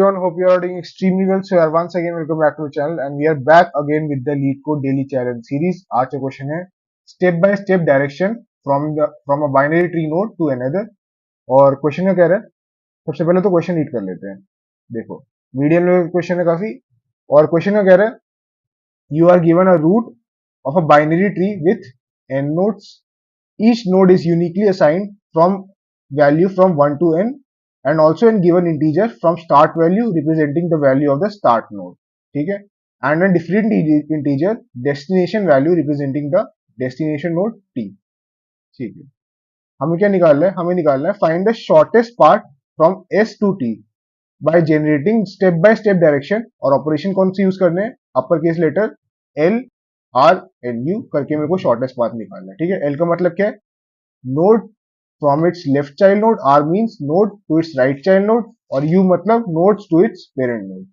Everyone, hope you are doing extremely well. So, yaar, once again, welcome back to the channel, and we are back again with the Lead Code Daily Challenge series. आज का question है step by step direction from a binary tree node to another. और question क्या कह रहा है, सबसे पहले तो क्वेश्चन रीड कर लेते हैं। देखो, मीडियम लेवल क्वेश्चन है काफी। और क्वेश्चन क्या कह रहा है, you are given a root of a binary tree with n nodes. Each node is uniquely assigned from value from 1 to n and also an given integer from start value representing the value of the start node. ठीक है, and a different integer destination value representing the destination node t. ठीक है, हमें क्या निकालना है, हमें निकालना है find the shortest path from s to t by generating step by step direction. और ऑपरेशन कौन सी यूज करने हैं, upper case letter l r n u करके मेरे को शॉर्टेस्ट पाथ निकालना है। ठीक है, l का मतलब क्या है, node from its left child node, r means node to its right child node, और u मतलब nodes to its parent node.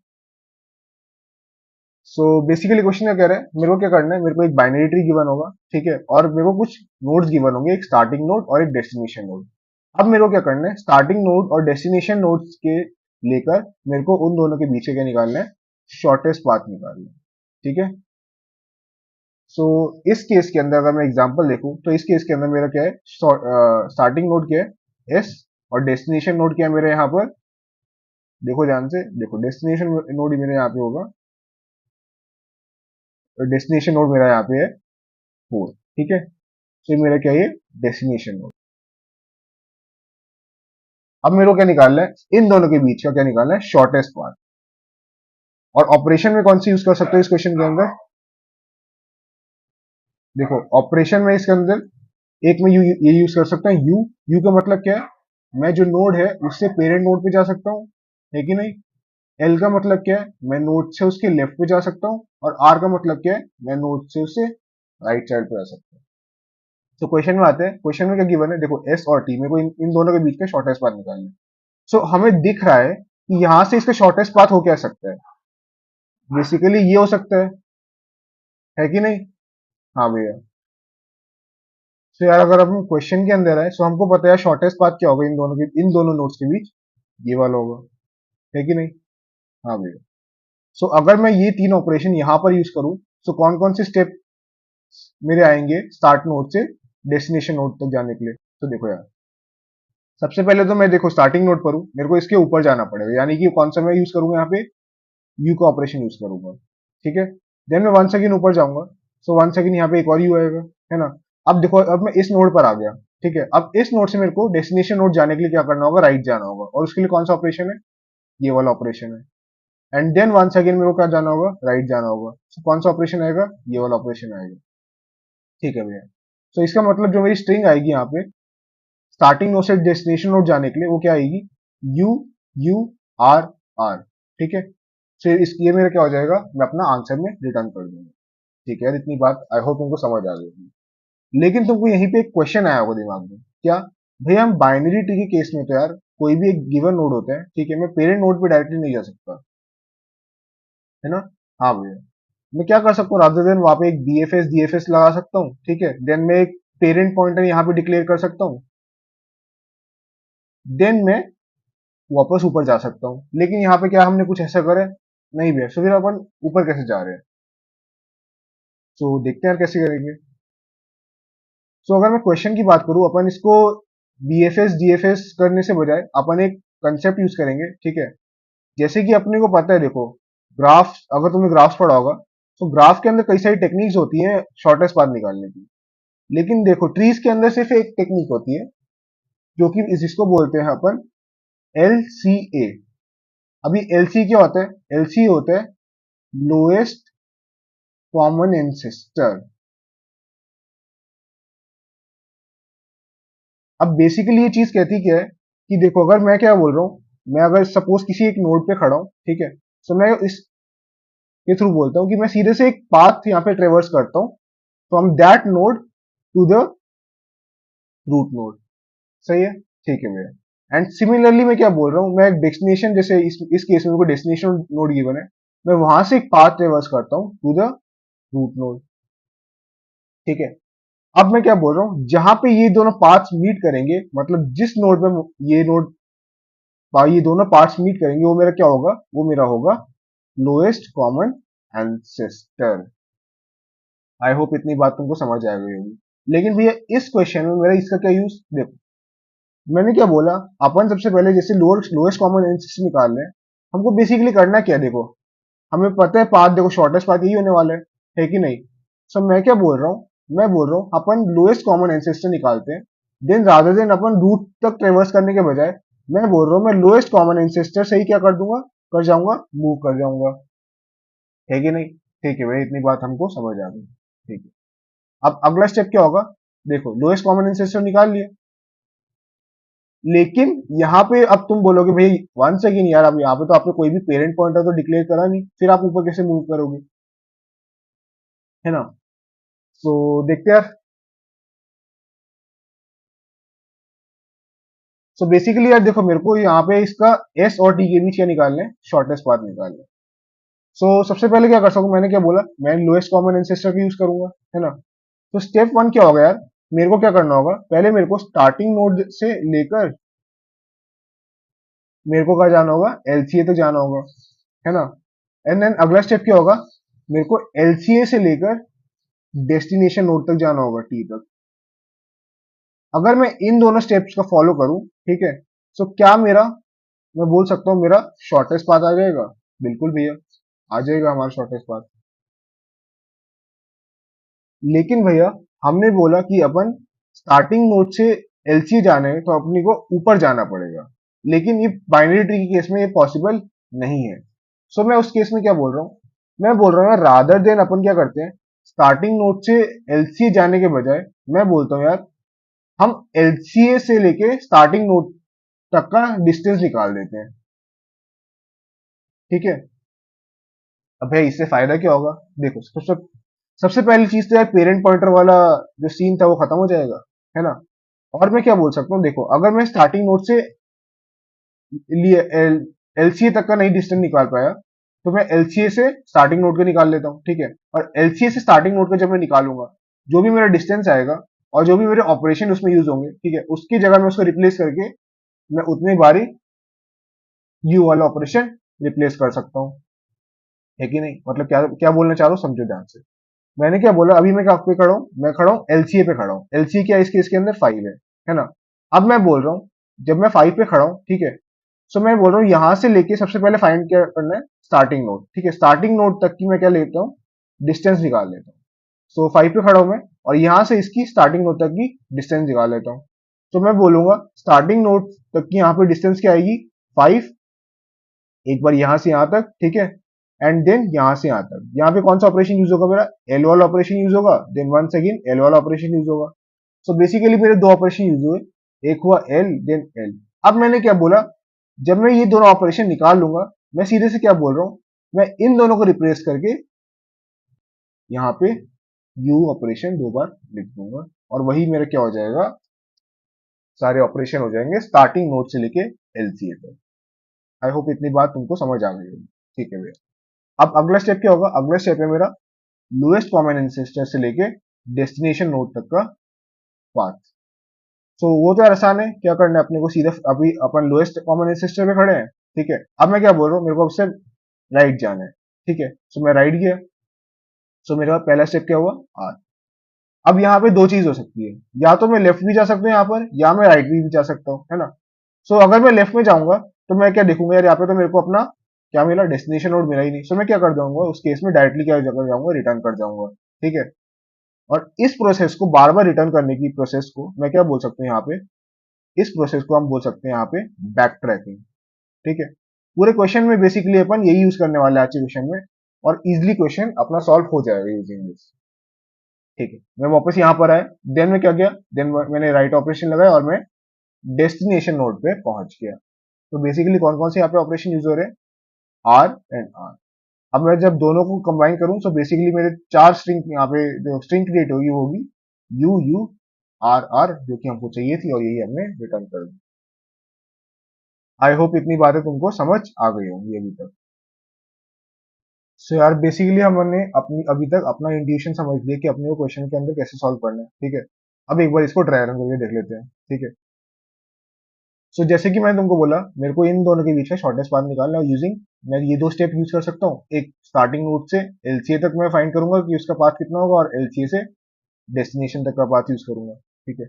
So basically question क्या कह रहा है, मेरे को क्या करना है, मेरे को एक बाइनरी ट्री गिवन होगा, ठीक है, और मेरे को कुछ नोड्स गिवन होंगे, एक स्टार्टिंग नोड और एक डेस्टिनेशन नोड। अब मेरे को क्या करना है, स्टार्टिंग नोड और डेस्टिनेशन नोड्स के लेकर मेरे को उन दोनों के बीच से क्या निकालना है, शॉर्टेस्ट पाथ निकालना है। ठीक है, सो इस केस के अंदर अगर मैं एग्जांपल देखूं तो इस केस के अंदर मेरा क्या है, स्टार्टिंग नोड क्या है s, और डेस्टिनेशन नोड क्या है मेरे यहाँ पर, देखो ध्यान से, देखो डेस्टिनेशन नोड मेरे यहाँ पे होगा, और डेस्टिनेशन नोड मेरा यहाँ पे है 4। ठीक है, तो ये मेरा क्या है, डेस्टिनेशन नोड। अब मेरे को क्या निकालना है, इन दोनों के बीच का क्या निकालना है, शॉर्टेस्ट पाथ। और ऑपरेशन में कौन सी यूज कर सकते हो इस क्वेश्चन के अंदर, देखो ऑपरेशन में इसके अंदर एक में ये यूज कर सकता हूँ यू। यू का मतलब क्या है, मैं जो नोड है उससे पेरेंट नोड पे जा सकता हूँ, है कि नहीं। एल का मतलब क्या है, मैं नोड से उसके लेफ्ट पे जा सकता हूँ। और आर का मतलब क्या है, मैं नोड से उससे राइट साइड पे जा सकता हूँ। तो क्वेश्चन में आते हैं, क्वेश्चन में क्या गिवन है, देखो एस और टी, मेरे को इन दोनों के बीच का शॉर्टेस्ट पाथ निकालना है। सो हमें दिख रहा है कि यहां से इसका शॉर्टेस्ट पाथ हो क्या सकता है, बेसिकली ये हो सकता है कि नहीं। हाँ भैया, सो यार अगर हम क्वेश्चन के अंदर है, सो हमको पता है शॉर्टेस्ट पाथ क्या होगा इन दोनों नोड्स के बीच, ये वाला होगा, है कि नहीं। हाँ भैया, सो अगर मैं ये तीन ऑपरेशन यहां पर यूज करूं, सो कौन कौन से स्टेप मेरे आएंगे स्टार्ट नोड से डेस्टिनेशन नोड तक जाने के लिए। तो देखो यार, सबसे पहले तो मैं देखो स्टार्टिंग नोड पर हूं, मेरे को इसके ऊपर जाना पड़ेगा, यानी कि कौन सा मैं यूज करूंगा, यहाँ पे यू का ऑपरेशन यूज करूंगा। ठीक है, देन मैं 1 सेकंड ऊपर जाऊंगा, सो 1 सेकंड यहाँ पे एक और यू आएगा, है ना। अब देखो, अब मैं इस नोड पर आ गया। ठीक है, अब इस नोड से मेरे को डेस्टिनेशन नोड जाने के लिए क्या करना होगा, राइट जाना होगा, और उसके लिए कौन सा ऑपरेशन है, ये वाला ऑपरेशन है। एंड देन 1 सेकंड मेरे को क्या जाना होगा, राइट जाना होगा। So, कौन सा ऑपरेशन आएगा, ये वाला ऑपरेशन आएगा। ठीक है भैया, तो इसका मतलब जो मेरी स्ट्रिंग आएगी यहाँ पे स्टार्टिंग नोड से डेस्टिनेशन नोड जाने के लिए, वो क्या आएगी, यू यू आर आर। ठीक है, फिर इस ये मेरा क्या हो जाएगा, मैं अपना आंसर में रिटर्न कर दूंगा। ठीक है यार, इतनी बात आई होप तुमको समझ आ गई होगी। लेकिन तुमको यहीं पे एक क्वेश्चन आया होगा दिमाग में, क्या भैया, हम बाइनरी ट्री के केस में तो यार कोई भी एक गिवन नोड होता है, ठीक है, मैं पेरेंट नोड पे डायरेक्टली नहीं जा सकता, है ना। हाँ भैया, मैं क्या कर सकता हूँ, रादर देन वहां पे एक बीएफएस डीएफएस लगा सकता हूँ। ठीक है, देन मैं एक पेरेंट पॉइंटर यहाँ पे डिक्लेयर कर सकता हूँ, देन मैं वापस ऊपर जा सकता हूँ। लेकिन यहाँ पे क्या हमने कुछ ऐसा करा है, नहीं भैया। सो फिर अपन ऊपर कैसे जा रहे हैं, सो देखते हैं यार कैसे करेंगे। सो अगर मैं क्वेश्चन की बात करूं, अपन इसको बीएफएस डीएफएस करने से बजाय अपन एक कंसेप्ट यूज करेंगे। ठीक है, जैसे कि अपने को पता है, देखो ग्राफ, अगर तुमने ग्राफ्स पढ़ा होगा, तो ग्राफ के अंदर कई सारी टेक्निक्स होती हैं शॉर्टेस्ट पाथ निकालने की। लेकिन देखो ट्रीज के अंदर सिर्फ एक टेक्निक होती है, जो कि जिसको बोलते हैं अपन LCA। अभी LC क्या होता है, LC होता है लोएस्ट कॉमन एंसेस्टर। अब बेसिकली ये चीज कहती क्या है, कि देखो अगर मैं क्या बोल रहा हूं, मैं अगर सपोज किसी एक नोड पे खड़ा हूं, ठीक है, तो मैं इस के थ्रू बोलता हूं कि मैं सीधे से एक पाथ यहाँ पे ट्रेवर्स करता हूं from that node to the root node. सही है, ठीक है भैया। एंड सिमिलरली मैं क्या बोल रहा हूँ, मैं एक डेस्टिनेशन, जैसे इस केस में मेरे को डेस्टिनेशन नोड गिवन है, मैं वहां से एक पाथ ट्रेवर्स करता हूँ टू द रूट नोड। ठीक है, अब मैं क्या बोल रहा हूँ, जहां पे ये दोनों पाथ्स मीट करेंगे, मतलब जिस नोड पे ये नोड ये दोनों पार्ट्स मीट करेंगे, वो मेरा क्या होगा, वो मेरा होगा lowest common ancestor. I hope इतनी बात तुमको समझ आ गई होगी। लेकिन भैया इस क्वेश्चन में मेरा इसका क्या यूज, देखो मैंने क्या बोला, अपन सबसे पहले जैसे लोएस्ट कॉमन एंसेस्टर निकाल रहे हैं, हमको बेसिकली करना क्या है, देखो हमें पता है पाथ, देखो शॉर्टेस्ट पाथ यही होने वाला है कि नहीं। सो मैं क्या बोल रहा हूँ, मैं बोल रहा हूँ अपन लोएस्ट कॉमन एंसेस्टर निकालते हैं, देन रादर देन अपन रूट तक ट्रेवर्स करने के बजाय मैं बोल रहा हूँ मैं लोएस्ट कॉमन एंसेस्टर से ही क्या कर दूंगा, कर जाऊंगा, मूव कर जाऊंगा, है कि नहीं। ठीक है भाई, इतनी बात हमको समझ आ गई। ठीक है, अब अगला स्टेप क्या होगा, देखो लोएस्ट कॉमन एंसेस्टर निकाल लिया, लेकिन यहाँ पे अब तुम बोलोगे भाई वन सेकेंड यार, अब यहाँ पे तो आपने कोई भी पेरेंट पॉइंटर तो डिक्लेयर करा नहीं, फिर आप ऊपर कैसे मूव करोगे, है ना। सो देखते हैं यार। सो बेसिकली यार देखो, मेरे को यहाँ पे इसका एस और टी के बीच क्या निकालना है, शॉर्टेस्ट पाथ निकालना है। सो सबसे पहले क्या कर सकूं, मैंने क्या बोला, मैं लोएस्ट कॉमन एंसेस्टर का यूज करूंगा, है ना। तो स्टेप वन क्या होगा यार, मेरे को क्या करना होगा, पहले मेरे को स्टार्टिंग नोड से लेकर मेरे को कहा जाना होगा, एलसीए तक जाना होगा, है ना। एंड देन अगला स्टेप क्या होगा, मेरे को एलसीए से लेकर डेस्टिनेशन नोड तक जाना होगा, टी तक। अगर मैं इन दोनों स्टेप्स का फॉलो करूं, ठीक है, सो क्या मेरा, मैं बोल सकता हूं मेरा शॉर्टेस्ट पाथ आ जाएगा। बिल्कुल भैया, आ जाएगा हमारा शॉर्टेस्ट पाथ। लेकिन भैया हमने बोला कि अपन स्टार्टिंग नोड से एलसी जाना है, तो अपनी को ऊपर जाना पड़ेगा, लेकिन ये बाइनरी ट्री के केस में ये पॉसिबल नहीं है। सो मैं उस केस में क्या बोल रहा हूँ, मैं बोल रहा हूँ यार रादर देन अपन क्या करते हैं, स्टार्टिंग नोड से एलसीए जाने के बजाय मैं बोलता हूँ यार हम एलसीए से लेके स्टार्टिंग नोड तक का डिस्टेंस निकाल देते हैं, ठीक है। अब भाई इससे फायदा क्या होगा, देखो सबसे सबसे पहली चीज तो यार पेरेंट पॉइंटर वाला जो सीन था वो खत्म हो जाएगा, है ना। और मैं क्या बोल सकता हूँ, देखो अगर मैं स्टार्टिंग नोड से लिए एलसीए तक का नहीं डिस्टेंस निकाल पाया, तो मैं एलसीए से स्टार्टिंग नोड का निकाल लेता हूँ, ठीक है। और एलसीए से स्टार्टिंग नोड का जब मैं निकालूंगा, जो भी मेरा डिस्टेंस आएगा और जो भी मेरे ऑपरेशन उसमें यूज होंगे, ठीक है, उसकी जगह मैं उसको रिप्लेस करके मैं उतनी बारी यू वाला ऑपरेशन रिप्लेस कर सकता हूँ, है कि नहीं। मतलब क्या क्या बोलना चाह रहा हूँ, समझो ध्यान से। मैंने क्या बोला, अभी मैं क्या पे खड़ा हूँ, मैं खड़ा हूँ एलसीए पे खड़ा हूँ, एलसीए क्या है इस केस के अंदर 5 है ना। अब मैं बोल रहा हूँ जब मैं 5 पे खड़ा हूँ, ठीक है, सो मैं बोल रहा हूँ यहां से लेके सबसे पहले फाइंड क्या करना है, स्टार्टिंग नोड, ठीक है, स्टार्टिंग नोड तक की मैं क्या लेता हूँ, डिस्टेंस निकाल लेता हूँ। सो 5 पे खड़ा हूं मैं, और यहां से इसकी स्टार्टिंग नोड तक की डिस्टेंस निकाल लेता हूँ। तो मैं बोलूंगा स्टार्टिंग नोड तक की यहाँ पे डिस्टेंस क्या आएगी, 5, एक बार यहां से यहां तक, ठीक है, एंड देन यहां से यहां तक। यहाँ पे कौन सा ऑपरेशन यूज होगा, मेरा एल वाला ऑपरेशन यूज होगा, देन वंस अगेन एल वाला ऑपरेशन यूज होगा। सो बेसिकली मेरे दो ऑपरेशन यूज हुए, एक हुआ एल देन एल। अब मैंने क्या बोला, जब मैं ये दोनों ऑपरेशन निकाल लूंगा, मैं सीधे से क्या बोल रहा हूँ, मैं इन दोनों को रिप्लेस करके यहाँ पे यू ऑपरेशन दो बार लिख दूंगा, और वही मेरा क्या हो जाएगा, सारे ऑपरेशन हो जाएंगे स्टार्टिंग नोड से लेके एलसीए तक। आई होप इतनी बात तुमको समझ आ गई होगी, ठीक है भैया। अब अगला स्टेप क्या होगा, अगला स्टेप है मेरा लोएस्ट कॉमन एंसेस्टर से लेके डेस्टिनेशन नोड तक का पाथ। सो वो तो यार आसान है, क्या करना है अपने को, सीधा अभी अपन लोएस्ट कॉमन एंसेस्टर पे खड़े हैं, ठीक है। अब मैं क्या बोल रहा हूँ, मेरे को अब से राइट जाना है, ठीक है। सो मैं राइट गया, सो मेरा पहला स्टेप क्या हुआ, आर। अब यहाँ पे दो चीज हो सकती है, या तो मैं लेफ्ट भी जा सकता हूँ यहाँ पर, या मैं राइट भी जा सकता हूँ, है ना। सो अगर मैं लेफ्ट में जाऊंगा, तो मैं क्या देखूंगा यार, यहाँ पे तो मेरे को अपना क्या मिला, डेस्टिनेशन नोड मिला ही नहीं। सो मैं क्या कर जाऊंगा उस केस में, डायरेक्टली क्या कर जाऊंगा, रिटर्न कर जाऊंगा, ठीक है। और इस प्रोसेस को बार बार रिटर्न करने की प्रोसेस को मैं क्या बोल सकते हैं यहाँ पे, इस प्रोसेस को हम बोल सकते हैं यहाँ पे बैक ट्रैकिंग, ठीक है। पूरे क्वेश्चन में बेसिकली अपन यही यूज करने वाले हैं आज के क्वेश्चन में, और इजिली क्वेश्चन अपना सॉल्व हो जाएगा यूजिंग दिस, ठीक है। मैं वापस यहाँ पर आया, देन मैं क्या किया, देन मैंने राइट ऑपरेशन लगाया और मैं डेस्टिनेशन नोड पे पहुंच गया। तो बेसिकली कौन कौन से यहाँ पे ऑपरेशन यूज हो रहे हैं, आर एंड आर। अब मैं जब दोनों को कंबाइन करूं, तो बेसिकली मेरे चार स्ट्रिंग यहाँ पे जो स्ट्रिंग क्रिएट होगी वो होगी यू यू आर आर, जो कि हमको चाहिए थी, और यही हमने रिटर्न कर दी। आई होप इतनी बातें तुमको समझ आ गई होंगी अभी तक। सो यार बेसिकली हमने अपनी अभी तक अपना इंट्यूशन समझ लिया कि अपने को क्वेश्चन के अंदर कैसे सॉल्व करना है, ठीक है। अब एक बार इसको ट्राई रन करके देख लेते हैं, ठीक है। सो जैसे कि मैंने तुमको बोला, मेरे को इन दोनों के बीच में शॉर्टेस्ट पाथ निकालना है, और यूजिंग मैं ये दो स्टेप यूज कर सकता हूँ। एक स्टार्टिंग नोड से एलसीए तक मैं फाइंड करूंगा कि उसका पाथ कितना होगा, और एलसीए से डेस्टिनेशन तक का पाथ यूज करूंगा। ठीक है,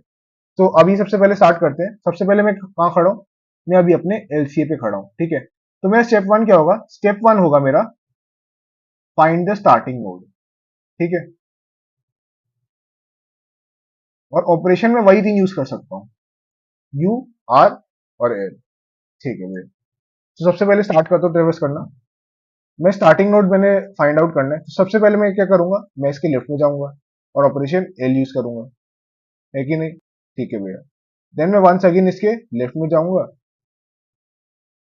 तो अभी सबसे पहले स्टार्ट करते हैं। सबसे पहले मैं कहाँ खड़ा हूँ? मैं अभी अपने एलसीए पे खड़ा हूँ। ठीक है, तो मेरा स्टेप वन क्या होगा? स्टेप वन होगा मेरा फाइंड द स्टार्टिंग नोड। ठीक है, और ऑपरेशन में वही थिंग यूज कर सकता हूँ, यू, आर और एल। ठीक है भैया, तो सबसे पहले स्टार्ट करता हूँ ट्रेवर्स करना। मैं स्टार्टिंग नोड मैंने फाइंड आउट करना है, तो सबसे पहले मैं क्या करूंगा? मैं इसके लेफ्ट में जाऊंगा और ऑपरेशन एल यूज करूंगा, है कि नहीं? ठीक है भैया, देन मैं वंस अगेन इसके लेफ्ट में जाऊंगा।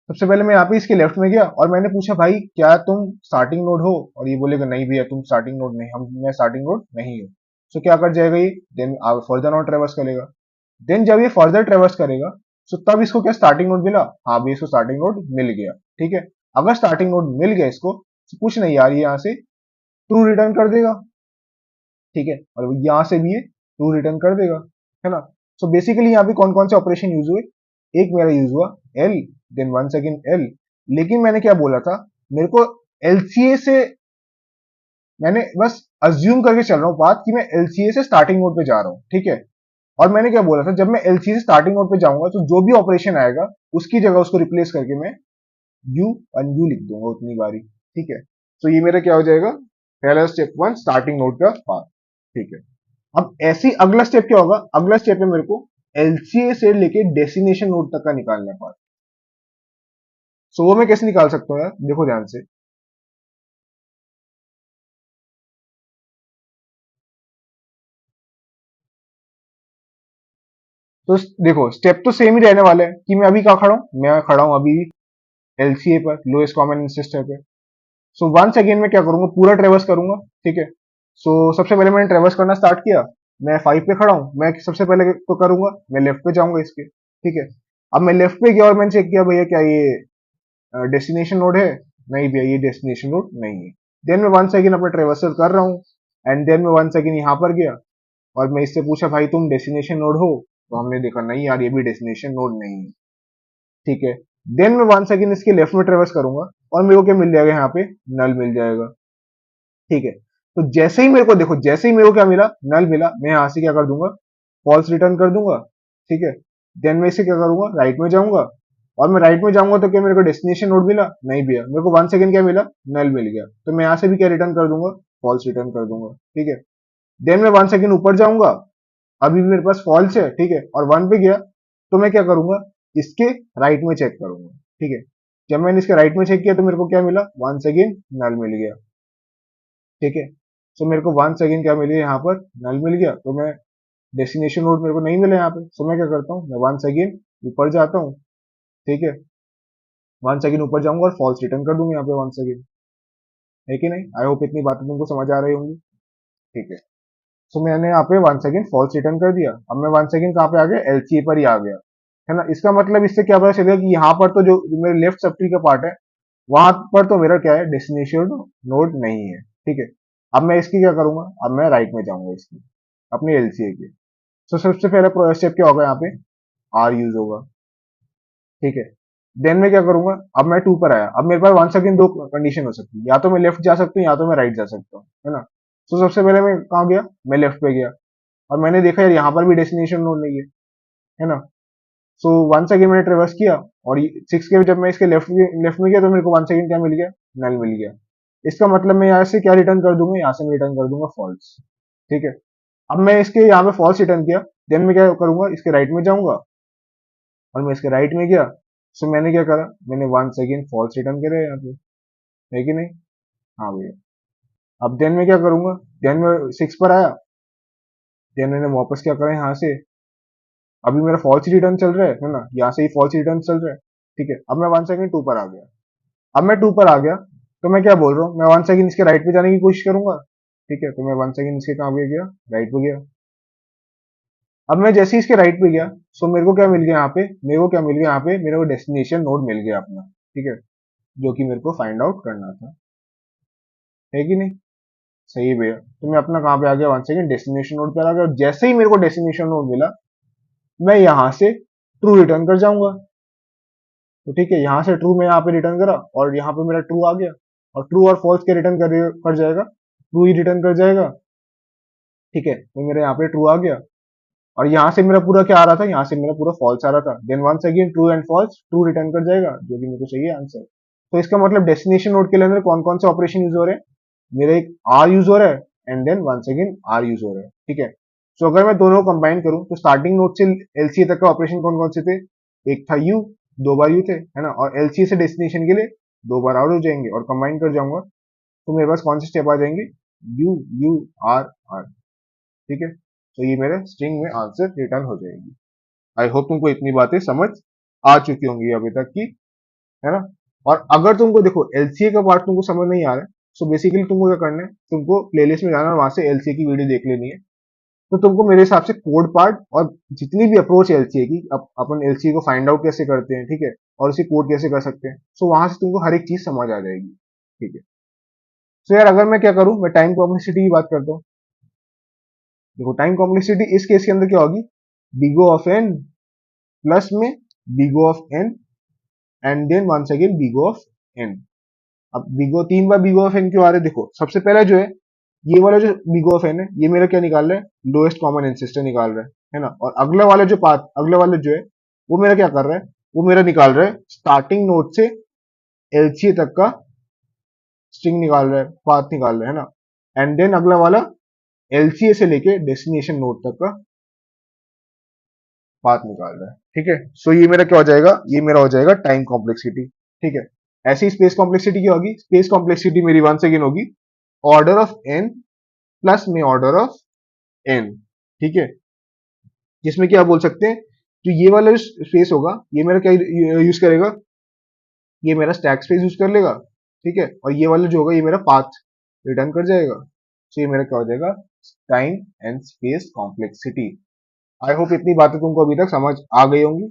सबसे पहले मैं यहाँ पे इसके लेफ्ट में गया और मैंने पूछा, भाई क्या तुम स्टार्टिंग नोड हो? और ये बोलेगा नहीं भैया तुम स्टार्टिंग नोड नहीं, हम मैं स्टार्टिंग नोड नहीं हूँ। सो क्या कर जाएगा ये? देन फर्दर नोड ट्रेवर्स करेगा। देन जब ये फर्दर ट्रेवर्स करेगा, सो तब इसको क्या स्टार्टिंग नोड मिला? हाँ भी, इसको स्टार्टिंग नोड मिल गया। ठीक है, अगर स्टार्टिंग नोड मिल गया इसको, तो कुछ नहीं यार, ये यहाँ से ट्रू रिटर्न कर देगा। ठीक है, और यहाँ से भी ये ट्रू रिटर्न कर देगा, है ना? सो बेसिकली यहाँ पे कौन कौन से ऑपरेशन यूज हुए? एक मेरा यूज हुआ L, then one second L. लेकिन मैंने क्या बोला था? मेरे को एलसीए से, मैंने बस अज्यूम करके चल रहा हूँ बात कि मैं एलसीए से स्टार्टिंग नोड पे जा रहा हूँ। ठीक है, और मैंने क्या बोला था? जब मैं एलसीए से स्टार्टिंग नोड पे जाऊंगा तो जो भी ऑपरेशन आएगा उसकी जगह उसको रिप्लेस करके मैं यू एंड यू लिख दूंगा उतनी बारी। ठीक है, तो ये मेरा क्या हो जाएगा? पहला स्टेप वन स्टार्टिंग नोड का पाथ। ठीक है, अब ऐसे ही अगला स्टेप क्या होगा? अगला स्टेप है मेरे को एलसीए से लेके डेस्टिनेशन नोड तक का निकालना है पाथ। सो वो मैं कैसे निकाल सकता हूँ यार? देखो ध्यान से। तो देखो स्टेप तो सेम ही रहने वाला है कि मैं अभी कहाँ खड़ा हूँ? मैं खड़ा हूँ अभी एलसीए पर, लोएस्ट कॉमन एंसेस्टर पे। सो वंस अगेन मैं क्या करूंगा? पूरा ट्रेवर्स करूंगा। ठीक है, सो सबसे पहले मैंने ट्रेवर्स करना स्टार्ट किया। मैं 5 पे खड़ा हूँ, मैं सबसे पहले तो करूंगा, मैं लेफ्ट पे जाऊंगा इसके। ठीक है, अब मैं लेफ्ट पे गया और मैंने चेक किया, भैया क्या ये डेस्टिनेशन नोड है? नहीं भैया ये डेस्टिनेशन नोड नहीं है। देन मैं वन सेकेंड अपना ट्रेवर्सल कर रहा हूँ, एंड देन मैं वन सेकेंड यहाँ पर गया और मैं इससे पूछा, भाई तुम डेस्टिनेशन नोड हो? तो हमने देखा नहीं यार, ये भी डेस्टिनेशन नोड नहीं है। ठीक है, देन मैं वन सेकेंड इसके लेफ्ट में ट्रेवर्स करूंगा और मेरे को क्या मिल जाएगा? यहाँ पे नल मिल जाएगा। ठीक है, तो जैसे ही मेरे को देखो, जैसे ही मेरे को क्या मिला? नल मिला, मैं यहाँ से क्या कर दूंगा? फॉल्स रिटर्न कर दूंगा। ठीक है, देन मैं इसे क्या करूंगा? राइट में जाऊंगा, और मैं राइट में जाऊंगा तो क्या मेरे को डेस्टिनेशन नोड मिला? नहीं भैया, मेरे को वन सेकंड क्या मिला? नल मिल गया। तो मैं यहाँ से भी क्या रिटर्न कर दूंगा? फॉल्स रिटर्न कर दूंगा। ठीक है, देन मैं वन सेकंड ऊपर जाऊंगा, अभी भी मेरे पास फॉल्स है। ठीक है, और वन पे गया तो मैं क्या करूंगा? इसके राइट में चेक करूंगा। ठीक है, जब मैंने इसके राइट में चेक किया तो मेरे को क्या मिला? वन सेकंड नल मिल गया। ठीक है, सो मेरे को वन सेकंड क्या मिल गया? यहाँ पर नल मिल गया। तो मैं डेस्टिनेशन नोड मेरे को नहीं मिला यहाँ पे, सो मैं क्या करता हूँ? मैं वन सेकंड ऊपर जाता हूँ। ठीक है, वन सेकंड ऊपर जाऊंगा और फॉल्स रिटर्न कर दूंगा यहाँ पे वन सेकंड, है कि नहीं? आई होप इतनी बातें तुमको समझ आ रही होंगी। ठीक है, सो मैंने यहाँ पे वन सेकंड फॉल्स रिटर्न कर दिया। अब मैं वन सेकंड कहाँ पे आ गया? एलसीए पर ही आ गया, है ना? इसका मतलब इससे क्या पता चलेगा कि यहाँ पर तो जो मेरे लेफ्ट सब ट्री का पार्ट है, वहां पर तो मेरा क्या है? डेस्टिनेशन नोड नहीं है। ठीक है, अब मैं इसकी क्या करूंगा? अब मैं राइट में जाऊंगा इसकी, अपनी एलसीए की। तो सबसे पहला स्टेप क्या होगा? यहाँ पे आर यूज होगा। ठीक है, देन मैं क्या करूंगा? अब मैं टू पर आया, अब मेरे पास वन सेकंड दो कंडीशन हो सकती है, या तो मैं लेफ्ट जा सकता हूँ या तो मैं राइट जा सकता हूँ, है ना? तो सबसे पहले मैं कहाँ गया? मैं लेफ्ट पे गया, और मैंने देखा यार यहाँ पर भी डेस्टिनेशन नोड नहीं है ना? सो वन सेकंड मैंने ट्रेवर्स किया, और सिक्स के जब मैं इसके लेफ्ट में गया तो मेरे को वन सेकंड क्या मिल गया? नल मिल गया। इसका मतलब मैं यहाँ से क्या रिटर्न कर दूंगा? यहाँ से मैं रिटर्न कर दूंगा फॉल्स। ठीक है, अब मैं इसके यहाँ पे फॉल्स रिटर्न किया, देन मैं क्या करूंगा? इसके राइट में जाऊंगा, और मैं इसके राइट में गया। सो मैंने क्या करा? मैंने वन सेकंड फॉल्स रिटर्न करा यहाँ पे, है कि नहीं? हाँ भैया, अब देन मैं क्या करूंगा? देन मैं सिक्स पर आया, देन मैंने वापस क्या करा? यहाँ से अभी मेरा फॉल्स रिटर्न चल रहा है ना? यहाँ से ही फॉल्स रिटर्न चल रहा है। ठीक है, अब मैं वन सेकंड टू पर आ गया। अब मैं टू पर आ गया, तो मैं क्या बोल रहा हूँ? मैं वन सेकंड इसके राइट पे जाने की कोशिश करूंगा। ठीक है, तो मैं वन सेकंड इसके कहाँ पे गया? राइट पे गया। अब मैं जैसे ही इसके राइट पे गया, सो मेरे को क्या मिल गया यहाँ पे? मेरे को क्या मिल गया यहाँ पे? मेरे को डेस्टिनेशन नोड मिल गया अपना। ठीक है, जो कि मेरे को फाइंड आउट करना था, है कि नहीं? सही है भैया, तो मैं अपना कहाँ पे आ गया? वन सेकंड डेस्टिनेशन नोड पर आ गया, और जैसे ही मेरे को डेस्टिनेशन नोड मिला, मैं यहाँ से ट्रू रिटर्न कर जाऊंगा। तो ठीक है, यहाँ से ट्रू मैं यहाँ पे रिटर्न करा और यहाँ पे मेरा ट्रू आ गया, और ट्रू और फॉल्स के रिटर्न कर जाएगा, ट्रू ही रिटर्न कर जाएगा। ठीक है, तो मेरे यहाँ पे ट्रू आ गया, और यहाँ से मेरा पूरा क्या आ रहा था, यहाँ से मेरा पूरा फॉल्स आ रहा था। Then once again true and false, true return कर जाएगा, जो कि मेरे को चाहिए आंसर। तो इसका मतलब डेस्टिनेशन नोड के अंदर कौन कौन से ऑपरेशन यूज हो रहे हैं, मेरा एक आर यूज हो रहा है, and then once again R use हो रहा है। ठीक है, सो अगर मैं दोनों कंबाइन करूं तो स्टार्टिंग नोड से एलसीए तक का ऑपरेशन कौन कौन से थे, एक था यू, दो बार यू थे, है ना, और एलसीए से डेस्टिनेशन के लिए दो बार आर हो जाएंगे, और कंबाइन कर जाऊंगा तो मेरे पास कौन से स्टेप आ जाएंगे, यू यू आर आर। ठीक है, तो ये मेरे स्ट्रिंग में आंसर रिटर्न हो जाएगी। आई होप तुमको इतनी बातें समझ आ चुकी होंगी अभी तक की, है ना। और अगर तुमको देखो एलसीए का पार्ट तुमको समझ नहीं आ रहा है, सो बेसिकली तुमको क्या करना है, तुमको प्लेलिस्ट में जाना है, वहां से एलसीए की वीडियो देख लेनी है। तो तुमको मेरे हिसाब से कोड पार्ट और जितनी भी अप्रोच है एलसीए की, अपन एलसीए को फाइंड आउट कैसे करते हैं, ठीक है, और उसे कोड कैसे कर सकते हैं, सो वहां से तुमको हर एक चीज समझ आ जाएगी। ठीक है, सो यार अगर मैं क्या करूं, मैं टाइम कॉम्प्लेक्सिटी की बात करता हूँ। देखो टाइम कॉम्प्लेक्सिटी इस केस के अंदर क्या होगी, बिगो ऑफ एन प्लस में big O of n, and then once again big O of n. अब बिगो तीन बार बिगो ऑफ एन क्यों आ रहे हैं, देखो सबसे पहला जो है, ये वाला जो बिगो ऑफ एन है, ये मेरा क्या निकाल रहा है, लोएस्ट कॉमन एंसेस्टर निकाल रहा है ना। और अगला वाला जो पाथ, अगला वाला जो है, वो मेरा क्या कर रहा है, वो मेरा निकाल रहा है स्टार्टिंग नोड से एलसीए तक का स्ट्रिंग निकाल रहा है, पाथ निकाल रहा है ना। एंड देन अगला वाला एलसीए से लेके डेस्टिनेशन नोड तक का पाथ निकाल रहा है। ठीक है, सो ये मेरा क्या हो जाएगा, ये मेरा हो जाएगा टाइम कॉम्प्लेक्सिटी। ठीक है, ऐसी स्पेस कॉम्प्लेक्सिटी क्या होगी, स्पेस कॉम्प्लेक्सिटी मेरी वन सेकेंड होगी ऑर्डर ऑफ एन प्लस में ऑर्डर ऑफ एन। ठीक है, जिसमें क्या बोल सकते हैं, जो ये वाला जो स्पेस होगा, ये मेरा क्या यूज करेगा, ये मेरा स्टैक स्पेस यूज कर लेगा। ठीक है, और ये वाला जो होगा, ये मेरा पाथ रिटर्न कर जाएगा। तो ये मेरा क्या हो जाएगा, time and space complexity. I hope इतनी बातें तुमको अभी तक समझ आ गई होंगी।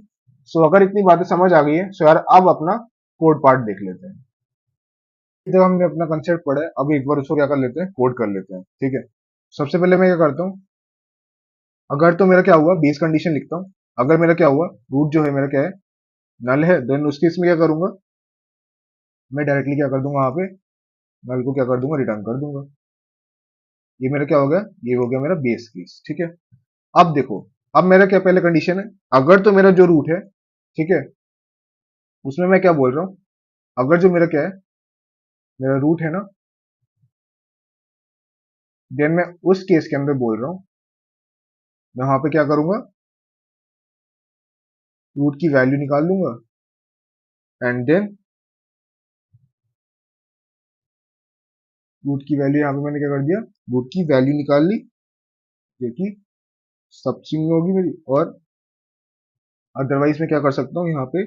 सो अगर इतनी बातें समझ आ गई है, सो यार अब अपना कोड पार्ट देख लेते हैं। जब हमने अपना कंसेप्ट पढ़ा है, अब एक बार उसको क्या कर लेते हैं, कोड कर लेते हैं। ठीक है, सबसे पहले मैं क्या करता हूँ, अगर तो मेरा क्या हुआ, बेस कंडीशन लिखता हूँ। अगर मेरा क्या हुआ, रूट जो है मेरा क्या है, नल है, देन उसके इसमें क्या करूंगा, मैं डायरेक्टली क्या कर दूंगा, वहां पे नल को क्या कर दूंगा, रिटर्न कर दूंगा। ये मेरा क्या हो गया, ये हो गया मेरा बेस केस। ठीक है, अब देखो, अब मेरा क्या पहले कंडीशन है, अगर तो मेरा जो रूट है, ठीक है, उसमें मैं क्या बोल रहा हूँ, अगर जो मेरा क्या है, मेरा रूट है ना, देन मैं उस केस के अंदर बोल रहा हूँ, मैं वहां पे क्या करूंगा, रूट की वैल्यू निकाल लूंगा, एंड देन रूट की वैल्यू यहाँ पे मैंने क्या कर दिया, रूट की वैल्यू निकाल ली, जो कि सब स्ट्रिंग में होगी मेरी। और अदरवाइज मैं क्या कर सकता हूँ, यहाँ पे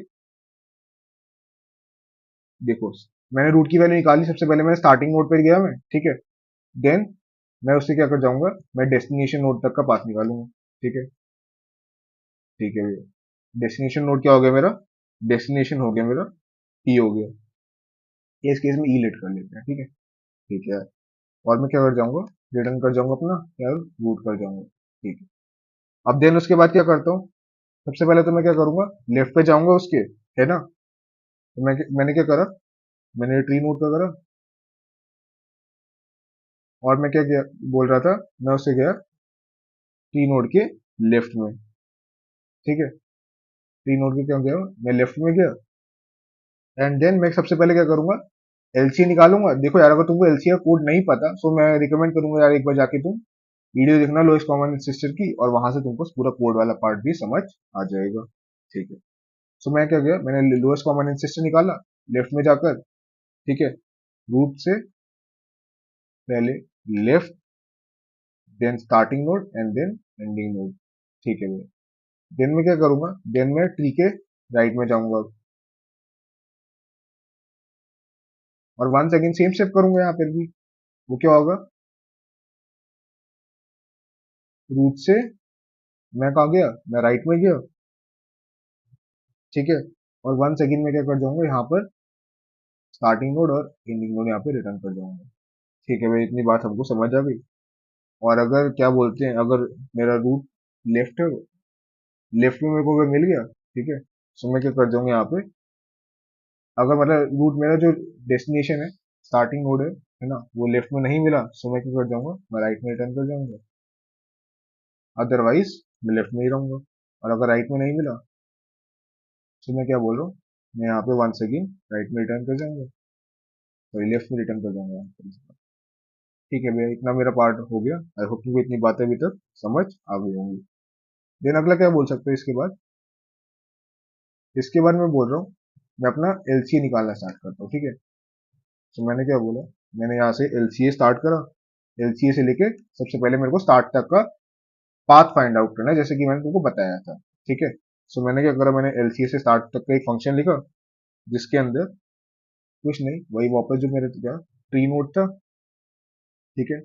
देखो, मैंने रूट की वैल्यू निकाली, सबसे पहले मैंने स्टार्टिंग नोड पर गया मैं, ठीक है, देन मैं उससे क्या कर जाऊंगा, मैं डेस्टिनेशन नोड तक का पाथ निकालूंगा। ठीक है, ठीक है भैया, डेस्टिनेशन नोड क्या हो गया मेरा, डेस्टिनेशन हो गया मेरा टी हो गया, इस केस में ई लेट कर लेते हैं। ठीक है, ठीक है, और मैं क्या कर जाऊंगा, रिटर्न कर जाऊंगा अपना क्या, रूट कर जाऊंगा। ठीक है, अब देन उसके बाद क्या करता हूँ, सबसे पहले तो मैं क्या करूंगा, लेफ्ट पे जाऊंगा उसके, है ना। तो मैंने क्या करा, मैंने ट्री नोड का करा, और मैं क्या गया, बोल रहा था, मैं उससे गया ट्री नोड के लेफ्ट में। ठीक है, ट्री नोड के क्या गया, मैं लेफ्ट में गया, एंड देन मैं सबसे पहले क्या करूंगा, एलसी निकालूंगा। देखो यार, अगर तुमको एलसी का कोड नहीं पता, सो मैं रिकमेंड करूंगा यार, एक बार जाके तुम वीडियो देखना लोएस्ट कॉमन सिस्टर की, और वहां से तुमको पूरा कोड वाला पार्ट भी समझ आ जाएगा। ठीक है, सो मैं क्या गया, मैंने लोएस्ट कॉमन सिस्टर निकाला लेफ्ट में जाकर। ठीक है, रूट से पहले left, then starting node, and then ending node. ठीक है भैया, देन मैं क्या करूंगा, देन मैं ट्री के राइट में जाऊंगा, और वन सेकेंड सेम स्टेप करूंगा यहाँ पर भी। वो क्या होगा, रूट से मैं कहा गया, मैं राइट में गया। ठीक है, और वन सेकेंड में क्या कर जाऊंगा, यहाँ पर स्टार्टिंग नोड और एंडिंग नोड यहाँ पे रिटर्न कर जाऊंगा। ठीक है भाई, इतनी बात हमको समझ आ गई। और अगर क्या बोलते हैं, अगर मेरा रूट लेफ्ट है, लेफ्ट में मेरे को अगर मिल गया, ठीक है, तो मैं क्या कर जाऊंगा यहाँ पे, अगर मतलब रूट मेरा जो डेस्टिनेशन है, स्टार्टिंग नोड है ना, वो लेफ्ट में नहीं मिला, सो मैं क्या कर जाऊंगा, मैं राइट में रिटर्न कर जाऊंगा। अदरवाइज मैं लेफ्ट में ही रहूंगा। और अगर राइट में नहीं मिला, तो मैं क्या बोल रहा हूँ, मैं यहाँ पे वंस अगेन राइट में रिटर्न कर जाऊंगा, सॉरी लेफ्ट में रिटर्न कर जाऊंगा। ठीक है भैया, इतना मेरा पार्ट हो गया। आई होप तुमको इतनी बातें अभी तक समझ आ गई होंगी। देन अगला क्या बोल सकते हैं इसके बाद? इसके बाद मैं बोल रहा हूँ, मैं अपना एलसीए निकालना स्टार्ट करता हूँ, ठीक है। तो मैंने क्या बोला, मैंने यहाँ से एलसीए स्टार्ट करा। एलसीए से लेके सबसे पहले मेरे को स्टार्ट तक का पाथ फाइंड आउट करना है, जैसे कि मैंने तुमको बताया था, ठीक है। सो मैंने क्या करा, मैंने एलसीए से स्टार्ट तक का एक फंक्शन लिखा, जिसके अंदर कुछ नहीं, वही वापस जो मेरे क्या ट्री नोड था, ठीक है,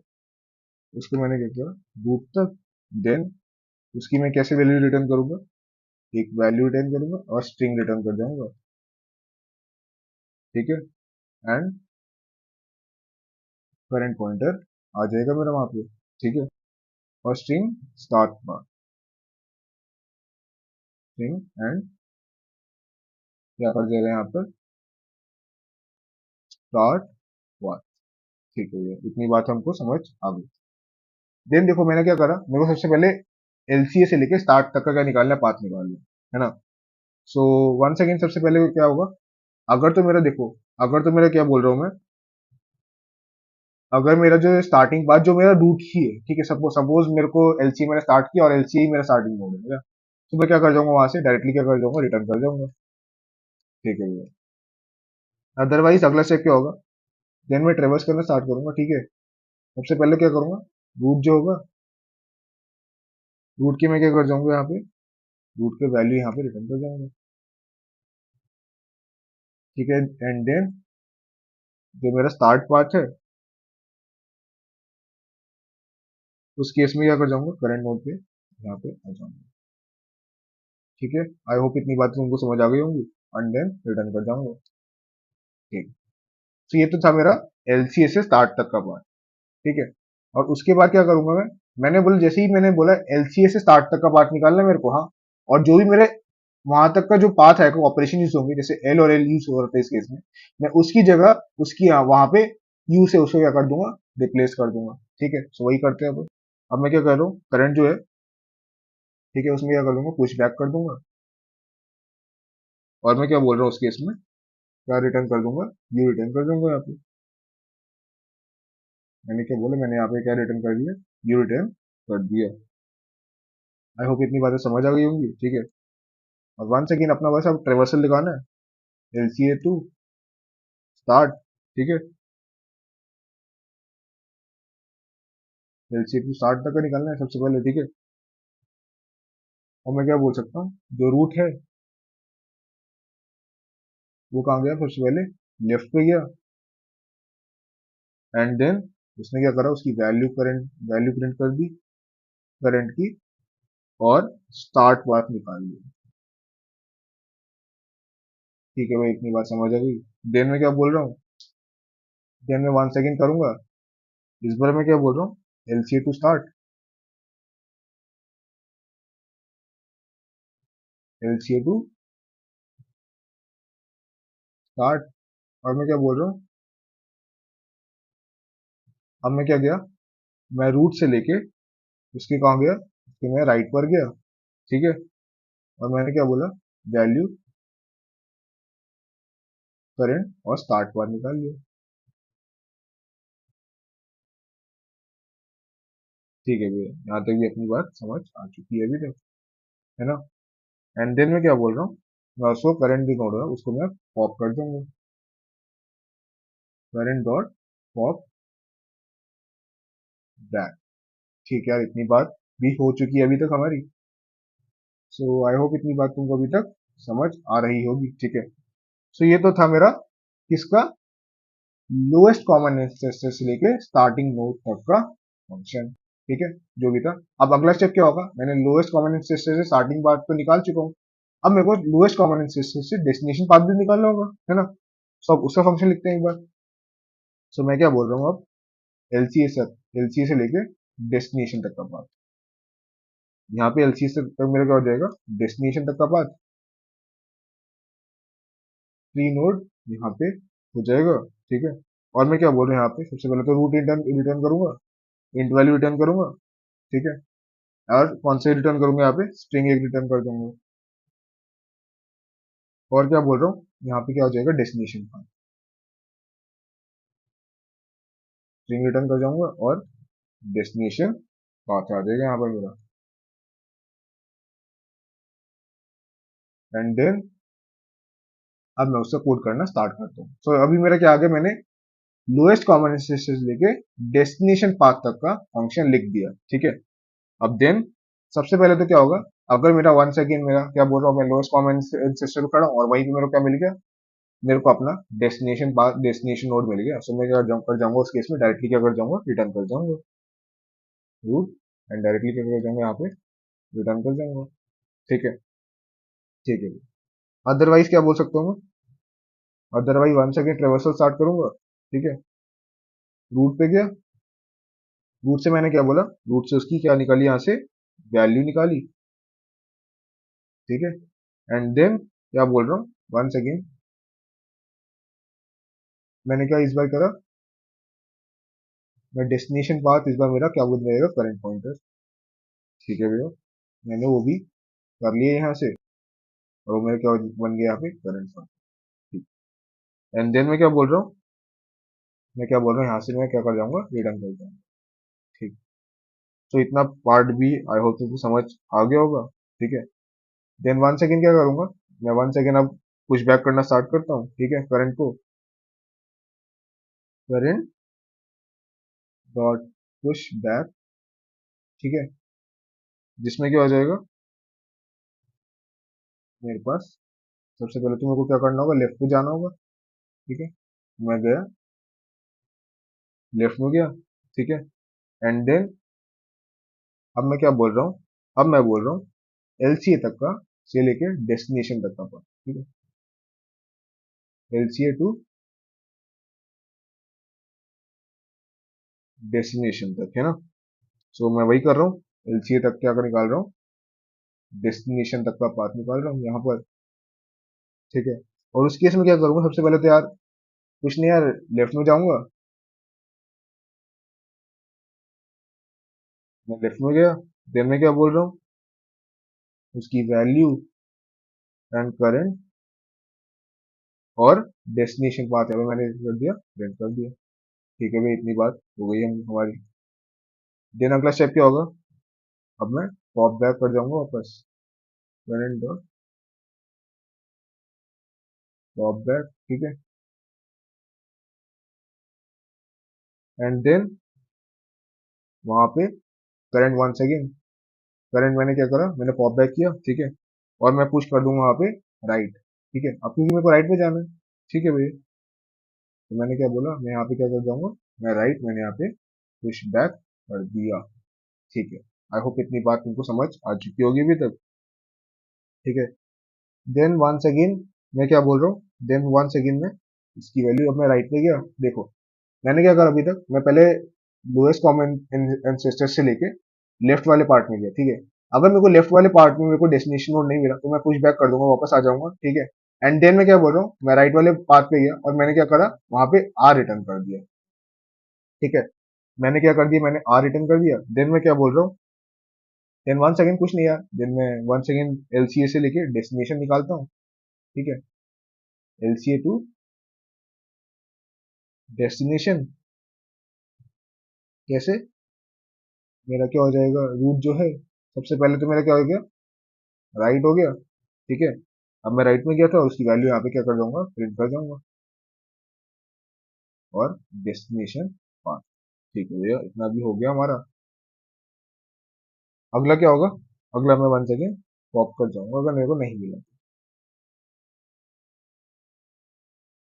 उसको मैंने क्या किया, रूट तक। देन उसकी मैं कैसे वैल्यू रिटर्न करूंगा, एक वैल्यू रिटर्न करूंगा और स्ट्रिंग रिटर्न कर जाऊंगा, ठीक है। एंड करंट पॉइंटर आ जाएगा मेरा वहां पे, ठीक है। और string start bar, string and क्या कर जाएगा यहाँ पर, स्टार्ट बार, ठीक है। ये इतनी बात हमको समझ आ गई। देन देखो मैंने क्या करा, मेरे को सबसे पहले एलसीए से लेके स्टार्ट तक का क्या निकालना है, पाथ निकालना है ना। सो वन सेकेंड, सबसे पहले क्या होगा, अगर तो मेरा देखो, अगर तो मेरा क्या बोल रहा हूँ मैं, अगर मेरा जो स्टार्टिंग बात जो मेरा रूट ही है, ठीक है, सपोज सपोज मेरे को एलसीए मैंने स्टार्ट किया और एलसीए ही मेरा स्टार्टिंग नोड है मेरा, तो मैं क्या कर जाऊंगा, वहां से डायरेक्टली क्या कर जाऊंगा, रिटर्न कर जाऊंगा, ठीक है भैया। अदरवाइज अगला स्टेप क्या होगा, देन मैं ट्रेवर्स करना स्टार्ट करूंगा, ठीक है। सबसे पहले क्या करूंगा, रूट जो होगा, रूट की मैं क्या कर जाऊंगा यहाँ पे, रूट के वैल्यू यहाँ पे रिटर्न कर जाऊंगा, ठीक है। एंड देन जो मेरा स्टार्ट पार्ट है, उस केस में क्या कर जाऊंगा, करंट नोड पे यहाँ पे आ जाऊंगा, ठीक है। आई होप इतनी बातें तुमको समझ आ गई होंगी। एंड देन रिटर्न कर जाऊंगा, ठीक। तो ये तो था मेरा एलसीए से स्टार्ट तक का पार्ट, ठीक है। और उसके बाद क्या करूंगा मैं, मैंने बोला जैसे ही मैंने बोला एलसीए से स्टार्ट तक का पार्ट निकालना है मेरे को, हाँ। और जो भी मेरे वहां तक का जो पाथ है, ऑपरेशन यूज होंगे, जैसे एल और एल यूज हो रहा था इस केस में, मैं उसकी जगह उसकी वहां पे यू से उसको क्या कर दूंगा, रिप्लेस कर दूंगा, ठीक है। सो वही करते हैं अब मैं क्या कर रहा हूँ, करंट जो है, ठीक है, उसमें क्या कर दूंगा, पुश बैक कर दूंगा। और मैं क्या बोल रहा हूँ उस केस में, क्या रिटर्न कर दूंगा, यू रिटर्न कर दूंगा यहाँ पे। मैंने क्या बोला, मैंने यहाँ पे क्या रिटर्न कर दिया, यू रिटर्न कर दिया। आई होप इतनी बातें समझ आ गई होंगी, ठीक है। और वन सेकेंड अपना बस अब ट्रेवर्सल दिखाना है, एलसीए टू स्टार्ट, ठीक है। एलसीए टू स्टार्ट तक का निकालना है सबसे पहले, ठीक है। और मैं क्या बोल सकता हूँ, जो रूट है वो कहाँ गया, सबसे पहले लेफ्ट पे गया। एंड देन उसने क्या करा, उसकी वैल्यू करंट वैल्यू प्रिंट कर दी करंट की, और स्टार्ट बात निकाल ली, ठीक है भाई, इतनी बात समझ आ गई। देन मैं क्या बोल रहा हूँ, देन मैं वन सेकेंड करूंगा, इस बार मैं क्या बोल रहा हूँ, LCA to start, LCA to start. और मैं क्या बोल रहा हूँ, अब मैं क्या गया, मैं रूट से लेके उसके कहाँ गया, उसके मैं राइट पर गया, ठीक है। और मैंने क्या बोला, वैल्यू करंट और स्टार्ट बार निकाल लिया, ठीक है भैया। यहाँ तक भी अपनी बात समझ आ चुकी है अभी तक, है ना। एंड देन मैं क्या बोल रहा हूँ, मैं उसको करंट भी नोड है उसको मैं पॉप कर दूंगा, करंट डॉट पॉप बैक, ठीक है यार, इतनी बात भी हो चुकी है अभी तक हमारी। सो आई होप इतनी बात तुमको अभी तक समझ आ रही होगी, ठीक है। सो ये तो था मेरा किसका, लोएस्ट कॉमन एंसेस्टर से लेके स्टार्टिंग नोड तक का फंक्शन, ठीक है, जो भी था। अब अगला स्टेप क्या होगा, मैंने लोएस्ट कॉमन एंसेस्टर से स्टार्टिंग पार्ट तो निकाल चुका हूँ, अब मेरे को लोएस्ट कॉमन एंसेस्टर से डेस्टिनेशन पार्ट भी निकालना होगा, है ना। सो अब उसका फंक्शन लिखते हैं एक बार। सो मैं क्या बोल रहा हूँ अब, एलसीए से लेके डेस्टिनेशन तक का पाथ, यहाँ पे एलसीए से तक मेरा क्या हो जाएगा, डेस्टिनेशन तक का पाथ, थ्री नोड यहाँ पे हो जाएगा, ठीक है। और मैं क्या बोल रहा हूँ यहाँ पे, सबसे पहले तो रूट रिटर्न रिटर्न करूंगा, इंट वैल्यू रिटर्न करूंगा, ठीक है। और कौन से रिटर्न करूंगा, यहाँ पे स्ट्रिंग एक रिटर्न कर दूंगा। और क्या बोल रहा हूँ, यहाँ पे क्या हो जाएगा, डेस्टिनेशन का स्ट्रिंग रिटर्न कर जाऊंगा और डेस्टिनेशन पाथ आ जाएगा यहाँ पर मेरा। एंड देन अब मैं उससे कोड करना स्टार्ट करता हूँ। सो अभी मेरा क्या आ गया, मैंने लोएस्ट कॉमन एंसेस्टर से लेके डेस्टिनेशन पाथ तक का फंक्शन लिख दिया, ठीक है। अब देन सबसे पहले तो क्या होगा, अगर मेरा वन सेकेंड मेरा क्या बोल रहा हूँ, मैं लोएस्ट कॉमन एंसेस्टर पे खड़ा हूँ और वहीं पे मेरे को क्या मिल गया, मेरे को अपना डेस्टिनेशन पाथ डेस्टिनेशन नोड मिल गया। सो मैं क्या कर जाऊंगा उस केस में, डायरेक्टली क्या कर जाऊंगा, रिटर्न कर जाऊंगा रूट, एंड डायरेक्टली क्या कर जाऊंगा, यहाँ पे रिटर्न कर जाऊंगा, ठीक है। ठीक है, अदरवाइज क्या बोल सकता हूँ मैं, otherwise one second traversal start करूंगा, ठीक है। रूट पे गया, रूट से मैंने क्या बोला, रूट से उसकी क्या निकाली, यहाँ से वैल्यू निकाली, ठीक है। एंड देन क्या बोल रहा हूँ, वंस अगेन मैंने क्या इस बार करा, मैं डेस्टिनेशन पाथ इस बार मेरा क्या बोल रहेगा, करंट पॉइंटर, ठीक है भैया। मैंने वो भी कर लिया यहाँ से, और वो मेरा क्या बन गया यहाँ पे, करंट पॉइंट, ठीक। एंड देन मैं क्या बोल रहा हूँ, मैं क्या बोल रहा हूँ, यहाँ से मैं क्या कर जाऊंगा, रिटर्न कर जाऊंगा, ठीक। तो इतना पार्ट भी आई होप तुमको समझ आ गया होगा, ठीक है। देन वन सेकेंड क्या करूंगा, मैं वन सेकेंड अब पुश बैक करना स्टार्ट करता हूँ, ठीक है। करंट को करंट डॉट पुश बैक, ठीक है। जिसमें क्या हो जाएगा, मेरे पास सबसे पहले तो मेरे को क्या करना होगा, लेफ्ट पे जाना होगा, ठीक है। मैं गया, लेफ्ट में गया, ठीक है। एंड देन अब मैं क्या बोल रहा हूँ, अब मैं बोल रहा हूँ एलसीए तक का, से लेके डेस्टिनेशन तक का पाथ, ठीक है। एलसीए टू डेस्टिनेशन तक, है ना। सो मैं वही कर रहा हूँ, एलसीए तक क्या कर निकाल रहा हूँ, डेस्टिनेशन तक का पाथ निकाल रहा हूँ यहाँ पर, ठीक है। और उस केस में क्या करूंगा, सबसे पहले तो यार कुछ नहीं यार, लेफ्ट में जाऊंगा, मैं लेफ्ट में गया। देन मैं क्या बोल रहा हूँ, उसकी वैल्यू एंड करंट और डेस्टिनेशन पाथ है, मैंने कर दिया, प्रिंट कर दिया, ठीक है भाई। इतनी बात हो गई हम हमारी। देन अगला स्टेप क्या होगा, अब मैं पॉप बैक कर जाऊंगा वापस, करंट डॉट पॉप बैक, ठीक है। एंड देन वहां पे करंट वंस अगेन, करंट मैंने क्या करा, मैंने पॉप बैक किया, ठीक है। और मैं पुश कर दूंगा वहां पे राइट, ठीक है। अब क्योंकि मेरे को राइट में जाना है, ठीक है भैया, तो मैंने क्या बोला, मैं यहाँ पे क्या कर जाऊंगा, मैं राइट, मैंने यहाँ पे पुश बैक कर दिया, ठीक है। आई होप इतनी बात तुमको समझ आ चुकी होगी अभी तक, ठीक है। देन वंस अगेन मैं क्या बोल रहा हूँ, देन वंस अगेन मैं इसकी वैल्यू, अब मैं राइट में गया, देखो मैंने क्या करा अभी तक, मैं पहले लोएस्ट कॉमन एंसेस्टर से लेके लेफ्ट वाले पार्ट में गया, ठीक है। अगर मेरे को लेफ्ट वाले पार्ट में मेरे को डेस्टिनेशन नोड नहीं मिला, तो मैं पुश बैक कर दूंगा, वापस आ जाऊंगा, ठीक है। एंड देन मैं क्या बोल रहा हूँ, मैं राइट वाले पार्ट पे गया और मैंने क्या करा, वहां पे आर रिटर्न कर दिया, ठीक है। मैंने क्या कर दिया, मैंने आर रिटर्न कर दिया। देन मैं क्या बोल रहा हूँ, देन वन सेकेंड कुछ नहीं यार, देन मैं वन सेकेंड एलसीए से लेके डेस्टिनेशन निकालता हूँ, ठीक है। एलसीए टू डेस्टिनेशन कैसे, मेरा क्या हो जाएगा, रूट जो है, सबसे पहले तो मेरा क्या हो गया, राइट हो गया, ठीक है। अब मैं राइट में गया था और उसकी वैल्यू यहाँ पे क्या कर दूंगा, प्रिंट कर दूंगा, और डेस्टिनेशन पाथ, ठीक है भैया। इतना भी हो गया हमारा। अगला क्या होगा, अगला मैं वन सेकेंड पॉप कर जाऊंगा अगर मेरे को नहीं मिला,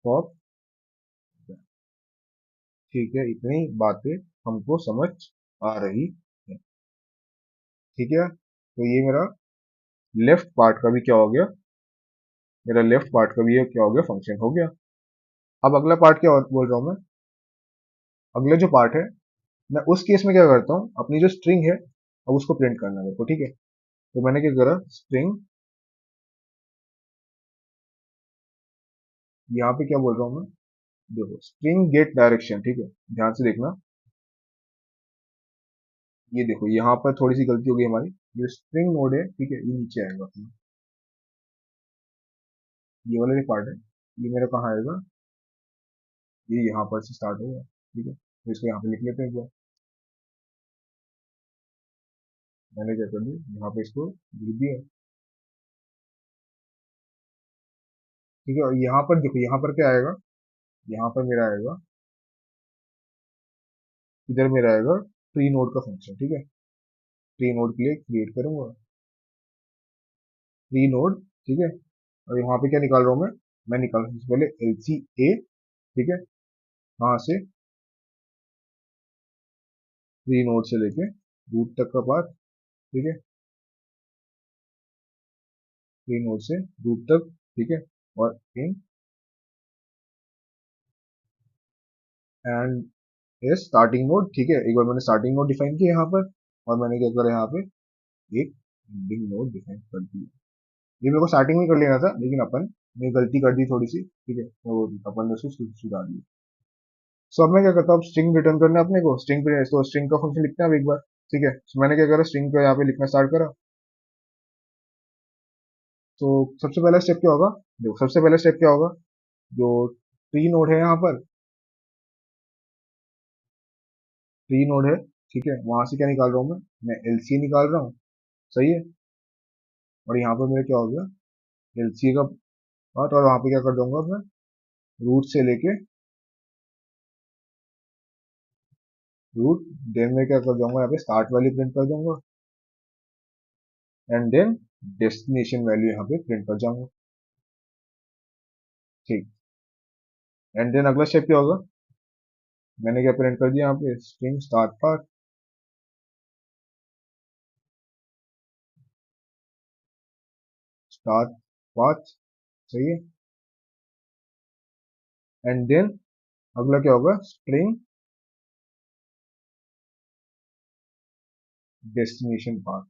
पॉप, ठीक है। इतनी बातें हमको समझ आ रही है, ठीक है। तो ये मेरा लेफ्ट पार्ट का भी क्या हो गया, मेरा लेफ्ट पार्ट का भी ये क्या हो गया, फंक्शन हो गया। अब अगला पार्ट क्या बोल रहा हूँ मैं, अगला जो पार्ट है, मैं उस केस में क्या करता हूँ, अपनी जो स्ट्रिंग है अब उसको प्रिंट करना है मेरे को, ठीक है। तो मैंने क्या करा, स्ट्रिंग यहाँ पे क्या बोल रहा हूँ मैं, देखो स्ट्रिंग गेट डायरेक्शन, ठीक है, ध्यान से देखना। ये देखो यहाँ पर थोड़ी सी गलती हो गई हमारी, ये स्ट्रिंग नोड है, ठीक है, ये नीचे आएगा अपना, ये वाला जो पार्ट है, ये मेरा कहाँ आएगा, ये यहाँ पर से स्टार्ट होगा, ठीक है, तो इसको यहाँ पे लिख लेते हैं एक बार। मैंने क्या कर दिया, यहाँ पे इसको लिख दिया, ठीक है। और यहाँ पर देखो, यहाँ पर क्या आएगा, यहाँ पर मेरा आएगा, इधर मेरा आएगा ट्री नोड का फंक्शन, ठीक है। ट्री नोड के लिए क्रिएट करूंगा ट्री नोड, ठीक है। और यहाँ पे क्या निकाल रहा हूँ मैं निकाल रहा हूँ सबसे पहले एल सी ए, ठीक है, कहाँ से, ट्री नोड से लेके रूट तक का पाथ, ठीक है, ट्री नोड से रूट तक, ठीक है। और in and A starting node, ठीक है, एक बार मैंने स्टार्टिंग नोड डिफाइन किया यहाँ पर, और मैंने क्या करा यहाँ पे एक एंडिंग नोड डिफाइन कर दिया। ये मेरे को स्टार्टिंग में कर लेना था, लेकिन अपन ने गलती कर दी थोड़ी सी, ठीक है, तो अपन ने उसको सुधार लिया। सो अब मैं क्या करता हूँ, स्ट्रिंग रिटर्न करना है अपने को, स्ट्रिंग पे तो स्ट्रिंग का फंक्शन लिखते हैं अब एक बार, ठीक है। So मैंने क्या करा, स्ट्रिंग को यहाँ पे लिखना स्टार्ट करा। तो सबसे पहला स्टेप क्या होगा, देखो सबसे पहला स्टेप क्या होगा, जो ट्री नोड है यहाँ पर, ट्री नोड है, ठीक है, वहां से क्या निकाल रहा हूँ मैं एलसीए निकाल रहा हूँ, सही है। और यहाँ पर मेरा क्या हो गया, एलसीए का पार्ट, और वहां पे क्या कर दूंगा मैं, रूट से लेके रूट, देन में क्या कर दूंगा, यहाँ पे स्टार्ट वैल्यू प्रिंट कर दूंगा, एंड देन डेस्टिनेशन वैल्यू यहाँ पे प्रिंट कर जाऊंगा, ठीक। एंड देन अगला स्टेप क्या होगा, मैंने क्या प्रिंट कर दिया यहाँ पे, string start part, start path, सही है। एंड देन अगला क्या होगा, स्ट्रिंग डेस्टिनेशन पाथ,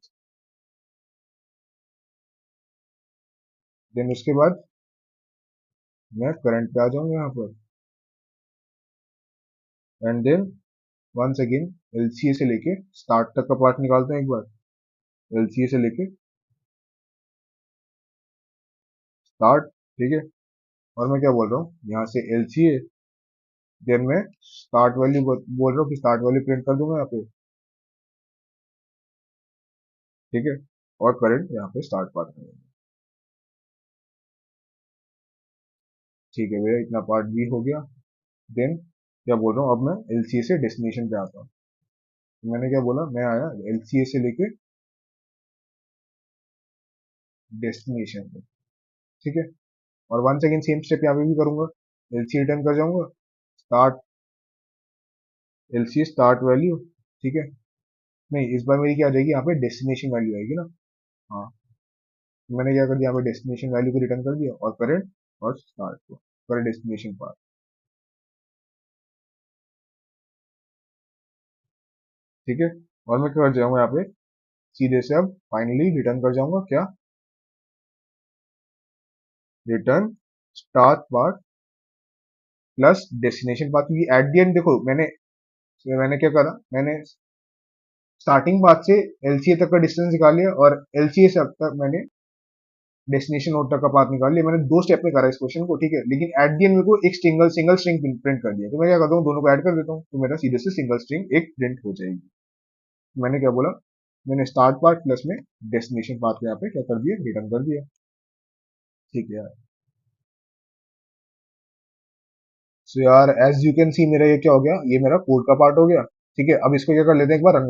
देन उसके बाद मैं करंट पे आ जाऊंगा यहाँ पर, and then once again LCA से लेके स्टार्ट तक का पार्ट निकालते हैं एक बार, एलसीए से लेके स्टार्ट, ठीक है। और मैं क्या बोल रहा हूँ, यहाँ से एलसीए, देन मैं स्टार्ट वैल्यू बोल रहा हूँ कि स्टार्ट वैल्यू प्रिंट कर दूंगा यहाँ पे, ठीक है। और करंट यहाँ पे स्टार्ट पार्ट करेंगे, ठीक है भैया, इतना पार्ट भी हो गया। देन क्या बोल रहा हूँ, अब मैं एलसीए से डेस्टिनेशन पे आता हूँ। तो मैंने क्या बोला, मैं आया एलसीए से लेके डेस्टिनेशन पे, ठीक है। और वन सेकेंड सेम स्टेप यहाँ पे भी करूंगा, एलसीए रिटर्न कर जाऊंगा, स्टार्ट एलसीए स्टार्ट वैल्यू, ठीक है। नहीं, इस बार मेरी क्या आ जाएगी, यहाँ पे डेस्टिनेशन वैल्यू आएगी ना, हाँ। तो मैंने क्या कर दिया, यहाँ पे डेस्टिनेशन वैल्यू को रिटर्न कर दिया, और करंट और स्टार्ट को, करंट डेस्टिनेशन पार्ट, ठीक है। और मैं क्या कर जाऊंगा यहाँ पे, सीधे से अब फाइनली रिटर्न कर जाऊंगा क्या, return start part plus destination part, क्योंकि एट दी एंड देखो मैंने मैंने क्या करा, मैंने स्टार्टिंग पाथ से एलसीए तक का डिस्टेंस निकाल लिया, और एलसीए से अब तक मैंने डेस्टिनेशन नोड तक का पाथ निकाल लिया। मैंने दो स्टेप में करा इस क्वेश्चन को, ठीक है, लेकिन एट दी एंड मेरे को एक सिंगल सिंगल स्ट्रिंग प्रिंट कर दिया। तो मैं क्या करता हूँ, दोनों को ऐड कर देता हूँ, तो मेरा सीधे से सिंगल स्ट्रिंग एक प्रिंट हो जाएगी। तो मैंने क्या बोला, मैंने स्टार्ट पार्ट प्लस में डेस्टिनेशन पाथ को यहाँ पे क्या कर दिया, रिटर्न कर दिया, ठीक है यार। सो यार एज यू कैन सी मेरा ये क्या हो गया, ये मेरा कोड का पार्ट हो गया, ठीक है। अब इसको क्या कर लेते हैं, एक बार रन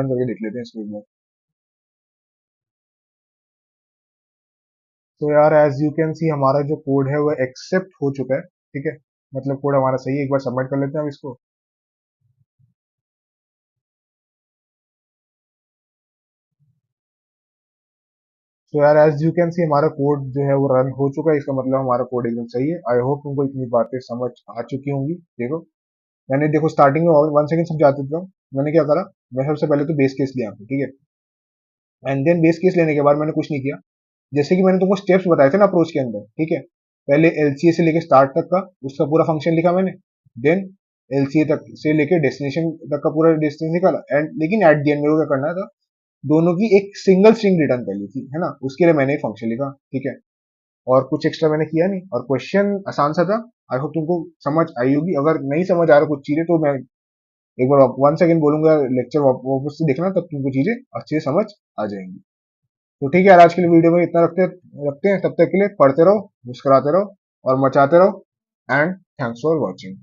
करके देख लेते हैं इसको एक बार। तो यार एज यू कैन सी हमारा जो कोड है वो एक्सेप्ट हो चुका है, ठीक है, मतलब कोड हमारा सही है। एक बार सबमिट कर लेते हैं अब इसको। तो यार एज यू कैन सी हमारा कोड जो है वो रन हो चुका है, इसका मतलब हमारा कोड एकदम सही है। आई होप तुमको इतनी बातें समझ आ चुकी होंगी। देखो मैंने, देखो स्टार्टिंग में वन सेकंड समझा देता हूँ। मैंने क्या करा, मैं सबसे पहले तो बेस केस लिया, ठीक है, एंड देन बेस केस लेने के बाद मैंने कुछ नहीं किया, जैसे कि मैंने तुमको स्टेप्स बताए थे ना अप्रोच के अंदर, ठीक है। पहले एलसीए से लेके स्टार्ट तक का उसका पूरा फंक्शन लिखा मैंने, देन एलसीए तक से लेके डेस्टिनेशन तक का पूरा डिस्टेंस निकाला, एंड लेकिन एट द एंड मेरे को क्या करना था, दोनों की एक सिंगल स्ट्रिंग रिटर्न कर ली थी, है ना, उसके लिए मैंने एक फंक्शन लिखा, ठीक है। और कुछ एक्स्ट्रा मैंने किया नहीं, और क्वेश्चन आसान सा था। आई होप तुमको समझ आई होगी। अगर नहीं समझ आ रहा कुछ चीजें तो मैं एक बार वन सेकेंड बोलूंगा, लेक्चर वापस से देखना, तब तुमको चीजें अच्छे से समझ आ जाएंगी। तो ठीक है यार, आज के लिए वीडियो में इतना रखते हैं। तब तक के लिए पढ़ते रहो, मुस्कुराते रहो और मचाते रहो, एंड थैंक्स फॉर वॉचिंग।